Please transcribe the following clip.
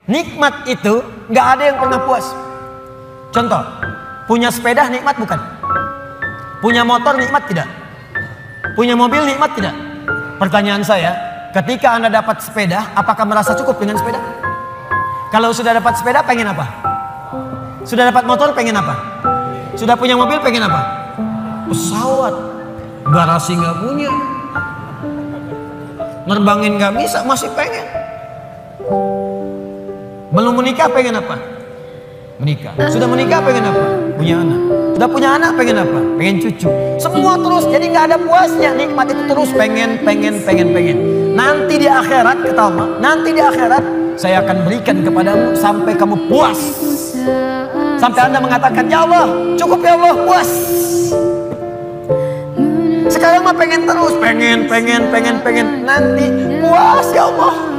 Nikmat itu nggak ada yang pernah puas. Contoh, punya sepeda nikmat bukan? Punya motor nikmat tidak? Punya mobil nikmat tidak? Pertanyaan saya, ketika Anda dapat sepeda, apakah merasa cukup dengan sepeda? Kalau sudah dapat sepeda, pengen apa? Sudah dapat motor, pengen apa? Sudah punya mobil, pengen apa? Pesawat. Garasi nggak punya, nerbangin nggak bisa, masih pengen. Belum menikah, pengen apa? Menikah. Sudah menikah, pengen apa? Punya anak. Sudah punya anak, pengen apa? Pengen cucu. Semua terus, jadi nggak ada puasnya. Nikmat itu terus pengen. Nanti di akhirat, ketawa, nanti di akhirat saya akan berikan kepadamu sampai kamu puas. Sampai Anda mengatakan, ya Allah, cukup ya Allah, puas. Sekarang mah pengen terus, pengen. Nanti puas ya Allah.